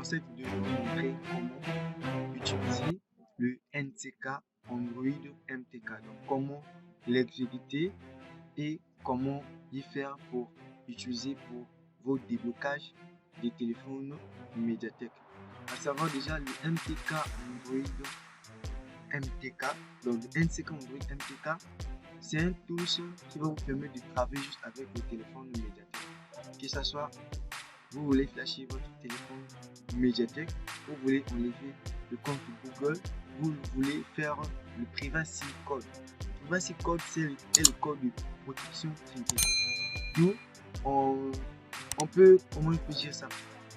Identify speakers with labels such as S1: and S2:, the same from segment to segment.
S1: cette vidéo, je vais vous montrer comment utiliser le NTK Android MTK. Donc, comment l'exécuter et comment y faire pour utiliser pour vos déblocages des téléphones Mediatek. À savoir déjà le MTK Android MTK. Donc, le NTK Android MTK, c'est un tool qui va vous permettre de travailler juste avec le téléphone Mediatek. Que ce soit vous voulez flasher votre téléphone Mediatek, vous voulez enlever le compte Google, vous voulez faire le privacy code. Le privacy code, c'est le code de protection privée. Nous, on peut, comment on peut dire ça?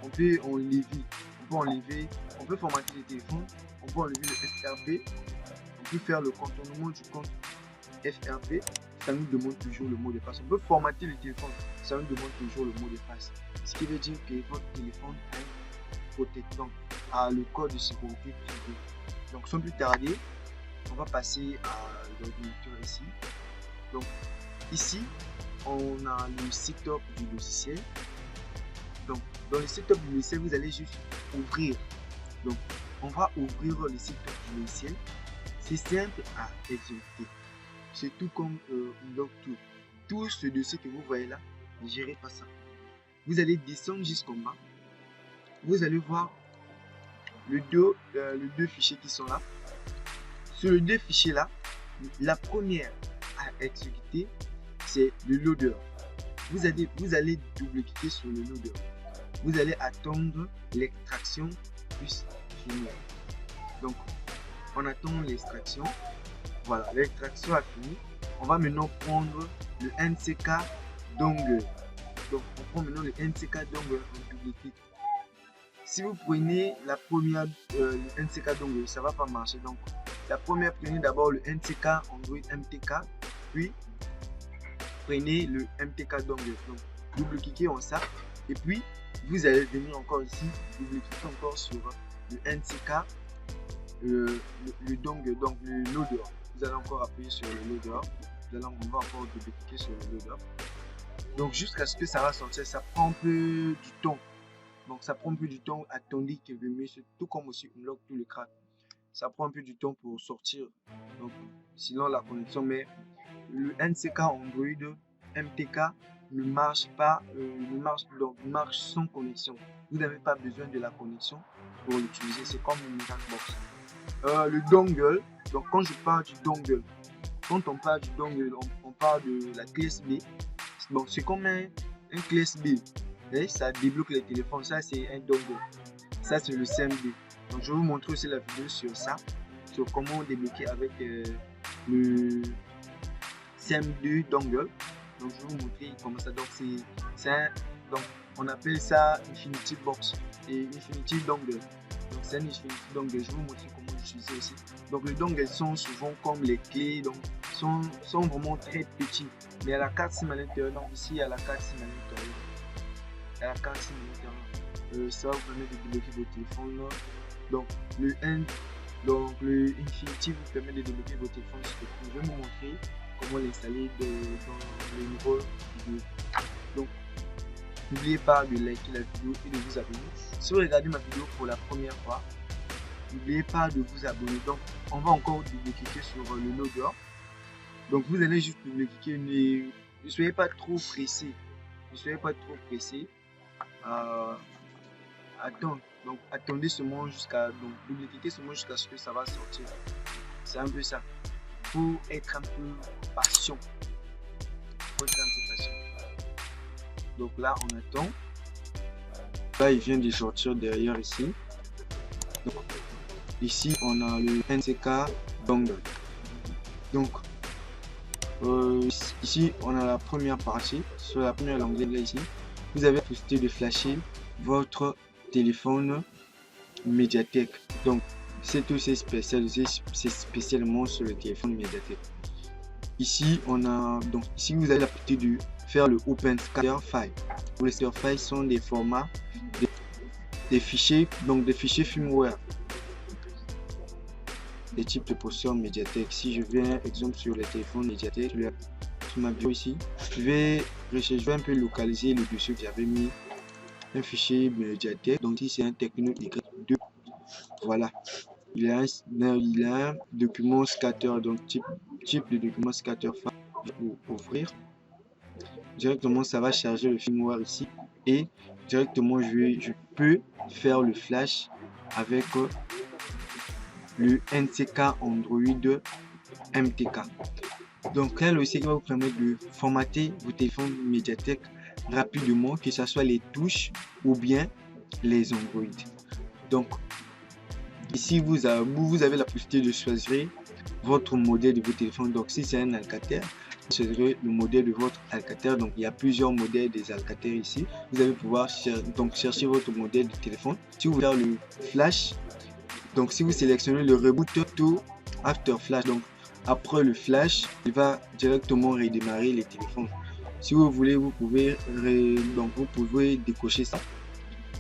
S1: On peut enlever, on peut formater le téléphone, on peut enlever le FRP, on peut faire le contournement du compte FRP, ça nous demande toujours le mot de passe. On peut formater le téléphone, ça nous demande toujours le mot de passe. Ce qui veut dire que votre téléphone est protectant à le code de sécurité privé. Donc sans plus tarder, on va passer à l'ordinateur ici. Donc ici, on a le setup du logiciel. Donc dans le setup du logiciel, vous allez juste ouvrir. Donc on va ouvrir le setup du logiciel. C'est simple à exécuter. C'est tout comme Unlock2. Tout ce dossier que vous voyez là, ne gérez pas ça. Vous allez descendre jusqu'en bas. Vous allez voir les deux fichiers qui sont là. Sur les deux fichiers là, la première à exécuter, c'est le loader. Vous allez double-cliquer sur le loader. Vous allez attendre l'extraction plus finir. Donc, on attend l'extraction. Voilà, l'extraction a fini. On va maintenant prendre le NTK dongle. Donc, on prend maintenant le NTK dongle en double-clic. Si vous prenez la première, le NTK dongle, ça ne va pas marcher. Donc, la première, prenez d'abord le NTK Android MTK, puis prenez le MTK dongle. Donc, double-cliquez en ça. Et puis, vous allez venir encore ici, double-cliquer encore sur le NTK, le dongle, donc le loader. Vous allez encore appuyer sur le loader. On va encore double-cliquer sur le loader. Donc jusqu'à ce que ça va sortir, ça prend un peu du temps. Donc ça prend un peu du temps. Attendez quelques minutes, tout comme aussi Unlock tout le crack. Ça prend un peu du temps pour sortir. Donc sinon la connexion, mais le NTK Android MTK ne marche pas, marche sans connexion. Vous n'avez pas besoin de la connexion pour l'utiliser. C'est comme une box. Le dongle. Donc quand je parle du dongle, quand on parle du dongle, on parle de la clé USB. Bon, c'est comme un clé USB. Et ça débloque les téléphones. Ça, c'est un dongle. Ça, c'est le CM2. Donc, je vais vous montrer aussi la vidéo sur ça. Sur comment débloquer avec le CM2 dongle. Donc, je vais vous montrer comment ça. Donc, donc on appelle ça Infinity Box et Infinity Dongle. Donc, c'est un Infinity Dongle. Je vais vous montrer comment l'utiliser aussi. Donc, les dongles sont souvent comme les clés. Donc, sont vraiment très petits. Mais il y a la carte SIM à l'intérieur. Donc ici, il y a la carte SIM à l'intérieur. Il y a la carte SIM à l'intérieur. Ça vous permet de débloquer vos téléphones. Donc le Infinity vous permet de débloquer vos téléphones. Je vais vous montrer comment l'installer dans le nouveau vidéo. Donc n'oubliez pas de liker la vidéo et de vous abonner. Si vous regardez ma vidéo pour la première fois, n'oubliez pas de vous abonner. Donc on va encore double-cliquer sur le loader. Donc vous allez juste double-cliquer, ne soyez pas trop pressé. Ne soyez pas trop pressé. Donc attendez seulement jusqu'à double-cliquer seulement jusqu'à ce que ça va sortir. C'est un peu ça. Faut être un peu patient. Donc là on attend. Là il vient de sortir derrière ici. Donc ici on a le NTK dongle. Donc ici on a la première partie. Sur la première longueur ici, vous avez la possibilité de flasher votre téléphone Mediatek. Donc c'est tout, c'est spécialisé, c'est spécialement sur le téléphone Mediatek. Ici on a donc ici vous avez la possibilité de faire le Open Scatter File. Les scatter files sont des formats des fichiers, donc des fichiers firmware, des types de processeurs Mediatek. Si je viens exemple sur les téléphones Mediatek, sur ma bio ici, je vais un peu localiser le dossier que j'avais mis un fichier médiathèque. Donc ici c'est un Tecno Y2. Voilà. Il a un document scatter, donc type de document scatter pour ouvrir. Directement ça va charger le firmware ici et directement je peux faire le flash avec le NTK Android MTK. Donc là, le qui va vous permettre de formater vos téléphones médiathèques rapidement, que ce soit les touches ou bien les Android. Donc ici vous avez la possibilité de choisir votre modèle de votre téléphone. Donc si c'est un Alcatel, vous choisirez le modèle de votre Alcatel. Donc il y a plusieurs modèles des Alcatel ici. Vous allez pouvoir chercher votre modèle de téléphone. Si vous voulez faire le flash, donc si vous sélectionnez le reboot to after flash, donc après le flash, il va directement redémarrer les téléphones. Si vous voulez, vous pouvez décocher ça.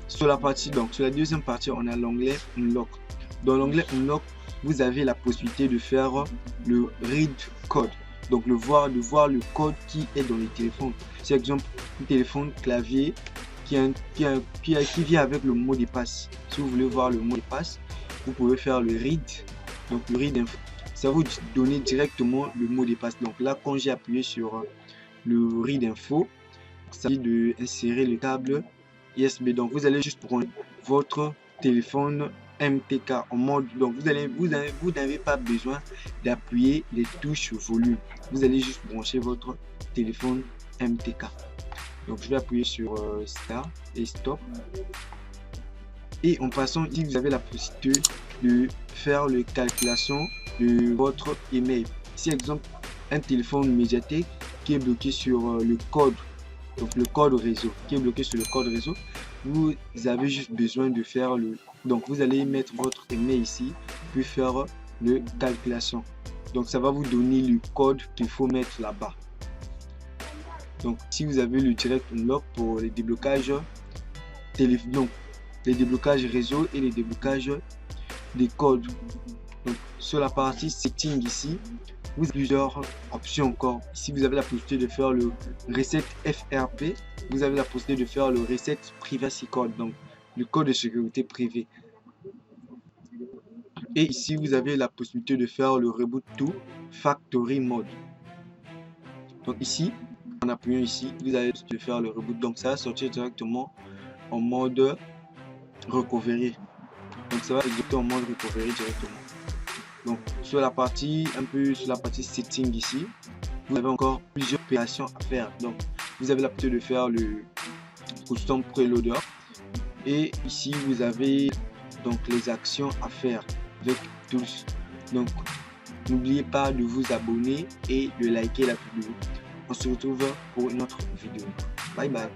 S1: Sur la partie, donc sur la deuxième partie, on a l'onglet Unlock. Dans l'onglet Unlock, vous avez la possibilité de faire le read code. Donc de voir le code qui est dans les téléphones. C'est exemple un téléphone clavier qui vient avec le mot de passe. Si vous voulez voir le mot de passe, vous pouvez faire le read. Donc le read info, ça va vous donner directement le mot de passe. Donc là, quand j'ai appuyé sur le read info, ça dit de insérer le câble USB. Donc vous allez juste prendre votre téléphone MTK en mode, donc vous n'avez pas besoin d'appuyer les touches volume. Vous allez juste brancher votre téléphone MTK. Donc je vais appuyer sur Start et Stop. Et en passant, ici vous avez la possibilité de faire la calculation de votre email. Si exemple un téléphone médiathèque qui est bloqué sur le code, donc le code réseau, qui est bloqué sur le code réseau, vous avez juste besoin de faire donc vous allez mettre votre email ici, puis faire le calculation. Donc ça va vous donner le code qu'il faut mettre là-bas. Donc si vous avez le direct unlock pour les déblocages téléphone, les déblocages réseau et les déblocages des codes. Donc sur la partie setting ici, vous avez plusieurs options encore. Ici vous avez la possibilité de faire le reset FRP, vous avez la possibilité de faire le reset privacy code, donc le code de sécurité privée. Et ici vous avez la possibilité de faire le reboot to factory mode. Donc ici en appuyant ici, vous allez faire le reboot, donc ça va sortir directement en mode recovery. Donc ça va exécuter en mode recovery directement. Donc sur la partie setting ici, vous avez encore plusieurs opérations à faire. Donc vous avez la possibilité de faire le custom preloader et ici vous avez donc les actions à faire avec tous. Donc n'oubliez pas de vous abonner et de liker la vidéo. On se retrouve pour une autre vidéo. Bye bye.